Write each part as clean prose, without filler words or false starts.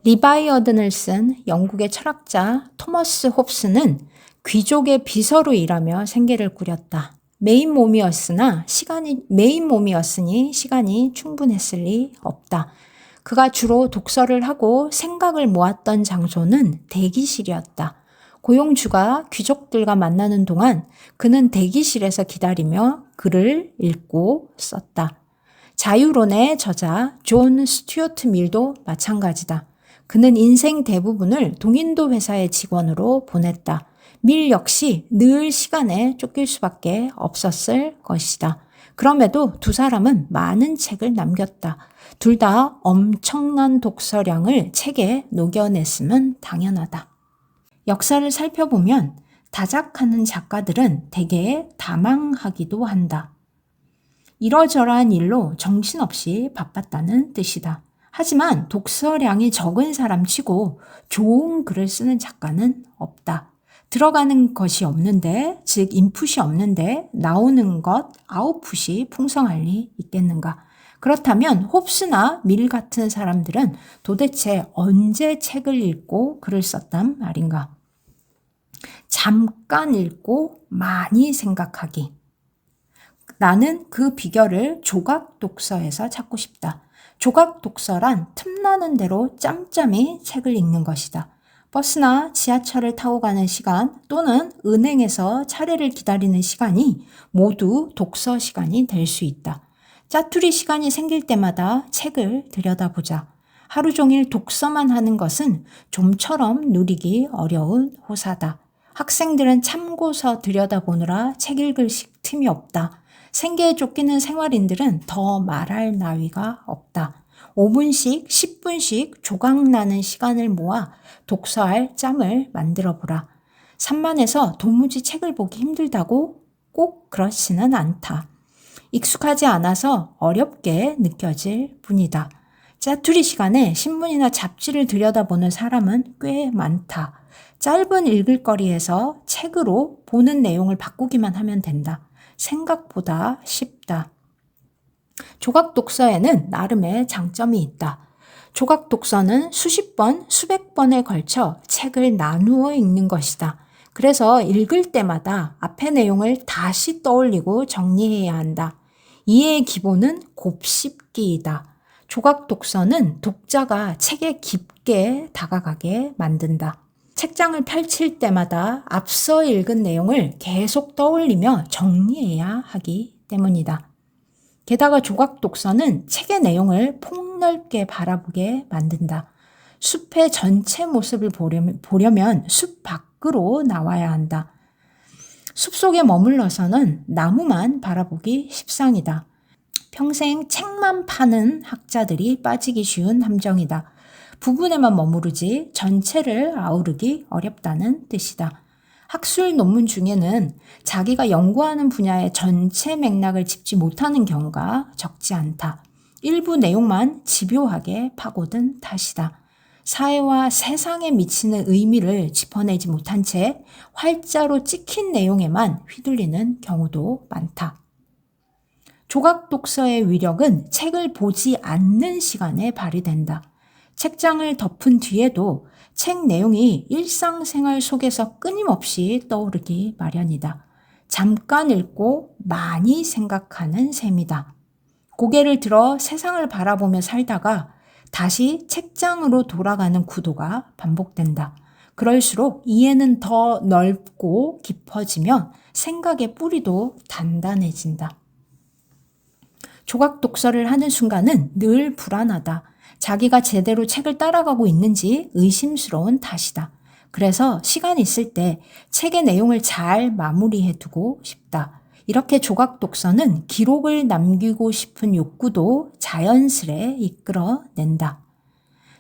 리바이어든을 쓴 영국의 철학자 토머스 홉스는 귀족의 비서로 일하며 생계를 꾸렸다. 메인 몸이었으니 시간이 충분했을 리 없다. 그가 주로 독서를 하고 생각을 모았던 장소는 대기실이었다. 고용주가 귀족들과 만나는 동안 그는 대기실에서 기다리며 글을 읽고 썼다. 자유론의 저자 존 스튜어트 밀도 마찬가지다. 그는 인생 대부분을 동인도 회사의 직원으로 보냈다. 밀 역시 늘 시간에 쫓길 수밖에 없었을 것이다. 그럼에도 두 사람은 많은 책을 남겼다. 둘 다 엄청난 독서량을 책에 녹여냈으면 당연하다. 역사를 살펴보면 다작하는 작가들은 대개 다망하기도 한다. 이러저러한 일로 정신없이 바빴다는 뜻이다. 하지만 독서량이 적은 사람치고 좋은 글을 쓰는 작가는 없다. 들어가는 것이 없는데, 즉 인풋이 없는데 나오는 것, 아웃풋이 풍성할 리 있겠는가. 그렇다면 홉스나 밀 같은 사람들은 도대체 언제 책을 읽고 글을 썼단 말인가? 잠깐 읽고 많이 생각하기. 나는 그 비결을 조각 독서에서 찾고 싶다. 조각 독서란 틈나는 대로 짬짬이 책을 읽는 것이다. 버스나 지하철을 타고 가는 시간 또는 은행에서 차례를 기다리는 시간이 모두 독서 시간이 될 수 있다. 짜투리 시간이 생길 때마다 책을 들여다보자. 하루 종일 독서만 하는 것은 좀처럼 누리기 어려운 호사다. 학생들은 참고서 들여다보느라 책 읽을 틈이 없다. 생계에 쫓기는 생활인들은 더 말할 나위가 없다. 5분씩, 10분씩 조각나는 시간을 모아 독서할 짬을 만들어보라. 산만해서 도무지 책을 보기 힘들다고 꼭 그렇지는 않다. 익숙하지 않아서 어렵게 느껴질 뿐이다. 짜투리 시간에 신문이나 잡지를 들여다보는 사람은 꽤 많다. 짧은 읽을거리에서 책으로 보는 내용을 바꾸기만 하면 된다. 생각보다 쉽다. 조각 독서에는 나름의 장점이 있다. 조각 독서는 수십 번, 수백 번에 걸쳐 책을 나누어 읽는 것이다. 그래서 읽을 때마다 앞의 내용을 다시 떠올리고 정리해야 한다. 이해의 기본은 곱씹기이다. 조각 독서는 독자가 책에 깊게 다가가게 만든다. 책장을 펼칠 때마다 앞서 읽은 내용을 계속 떠올리며 정리해야 하기 때문이다. 게다가 조각 독서는 책의 내용을 폭넓게 바라보게 만든다. 숲의 전체 모습을 보려면 숲 밖으로 나와야 한다. 숲속에 머물러서는 나무만 바라보기 십상이다. 평생 책만 파는 학자들이 빠지기 쉬운 함정이다. 부분에만 머무르지 전체를 아우르기 어렵다는 뜻이다. 학술 논문 중에는 자기가 연구하는 분야의 전체 맥락을 짚지 못하는 경우가 적지 않다. 일부 내용만 집요하게 파고든 탓이다. 사회와 세상에 미치는 의미를 짚어내지 못한 채 활자로 찍힌 내용에만 휘둘리는 경우도 많다. 조각 독서의 위력은 책을 보지 않는 시간에 발휘된다. 책장을 덮은 뒤에도 책 내용이 일상생활 속에서 끊임없이 떠오르기 마련이다. 잠깐 읽고 많이 생각하는 셈이다. 고개를 들어 세상을 바라보며 살다가 다시 책장으로 돌아가는 구도가 반복된다. 그럴수록 이해는 더 넓고 깊어지며 생각의 뿌리도 단단해진다. 조각 독서를 하는 순간은 늘 불안하다. 자기가 제대로 책을 따라가고 있는지 의심스러운 탓이다. 그래서 시간 있을 때 책의 내용을 잘 마무리해두고 싶다. 이렇게 조각 독서는 기록을 남기고 싶은 욕구도 자연스레 이끌어낸다.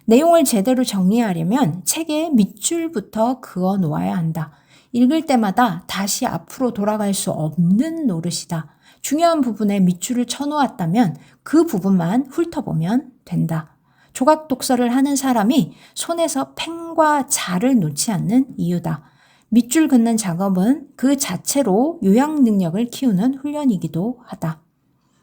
내용을 제대로 정리하려면 책의 밑줄부터 그어 놓아야 한다. 읽을 때마다 다시 앞으로 돌아갈 수 없는 노릇이다. 중요한 부분에 밑줄을 쳐놓았다면 그 부분만 훑어보면 된다. 조각 독서를 하는 사람이 손에서 펜과 자를 놓지 않는 이유다. 밑줄 긋는 작업은 그 자체로 요약 능력을 키우는 훈련이기도 하다.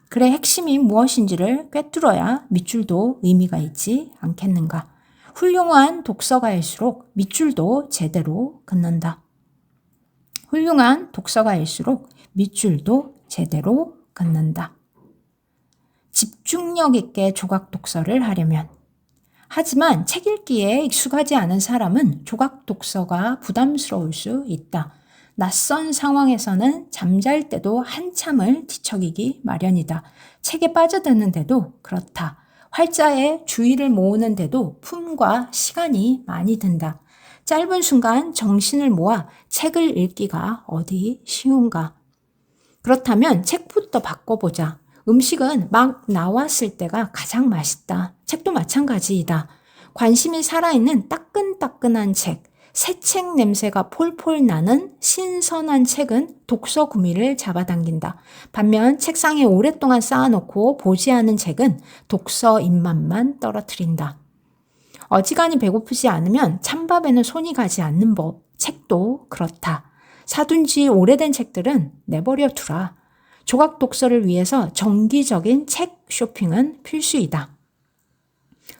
글의 핵심이 무엇인지를 꿰뚫어야 밑줄도 의미가 있지 않겠는가. 훌륭한 독서가일수록 밑줄도 제대로 긋는다. 훌륭한 독서가일수록 밑줄도 제대로 긋는다. 집중력 있게 조각 독서를 하려면, 하지만 책 읽기에 익숙하지 않은 사람은 조각 독서가 부담스러울 수 있다. 낯선 상황에서는 잠잘 때도 한참을 뒤척이기 마련이다. 책에 빠져드는데도 그렇다. 활자에 주의를 모으는데도 품과 시간이 많이 든다. 짧은 순간 정신을 모아 책을 읽기가 어디 쉬운가? 그렇다면 책부터 바꿔보자. 음식은 막 나왔을 때가 가장 맛있다. 책도 마찬가지이다. 관심이 살아있는 따끈따끈한 책, 새 책 냄새가 폴폴 나는 신선한 책은 독서 구미를 잡아당긴다. 반면 책상에 오랫동안 쌓아놓고 보지 않은 책은 독서 입맛만 떨어뜨린다. 어지간히 배고프지 않으면 찬밥에는 손이 가지 않는 법. 책도 그렇다. 사둔 지 오래된 책들은 내버려 두라. 조각 독서를 위해서 정기적인 책 쇼핑은 필수이다.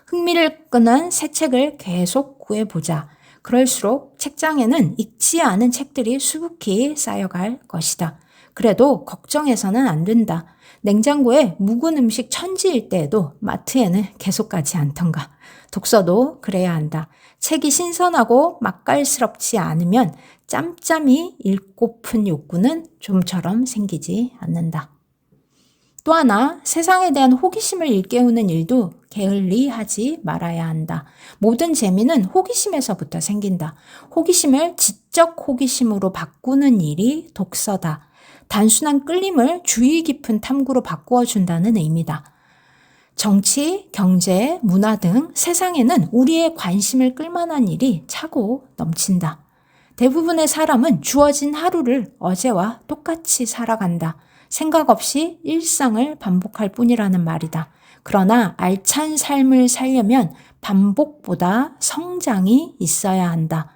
흥미를 끄는 새 책을 계속 구해보자. 그럴수록 책장에는 읽지 않은 책들이 수북히 쌓여갈 것이다. 그래도 걱정해서는 안 된다. 냉장고에 묵은 음식 천지일 때에도 마트에는 계속 가지 않던가. 독서도 그래야 한다. 책이 신선하고 맛깔스럽지 않으면 짬짬이 읽고픈 욕구는 좀처럼 생기지 않는다. 또 하나, 세상에 대한 호기심을 일깨우는 일도 게을리 하지 말아야 한다. 모든 재미는 호기심에서부터 생긴다. 호기심을 지적 호기심으로 바꾸는 일이 독서다. 단순한 끌림을 주의 깊은 탐구로 바꾸어 준다는 의미다. 정치, 경제, 문화 등 세상에는 우리의 관심을 끌만한 일이 차고 넘친다. 대부분의 사람은 주어진 하루를 어제와 똑같이 살아간다. 생각 없이 일상을 반복할 뿐이라는 말이다. 그러나 알찬 삶을 살려면 반복보다 성장이 있어야 한다.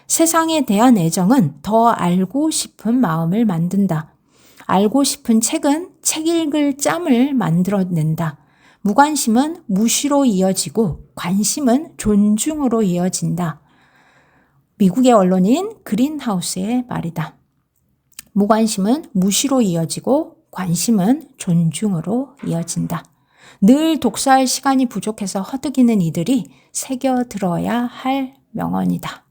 세상에 대한 애정은 더 알고 싶은 마음을 만든다. 알고 싶은 책은 책 읽을 짬을 만들어낸다. 무관심은 무시로 이어지고 관심은 존중으로 이어진다. 미국의 언론인 그린하우스의 말이다. 무관심은 무시로 이어지고 관심은 존중으로 이어진다. 늘 독서할 시간이 부족해서 허덕이는 이들이 새겨들어야 할 명언이다.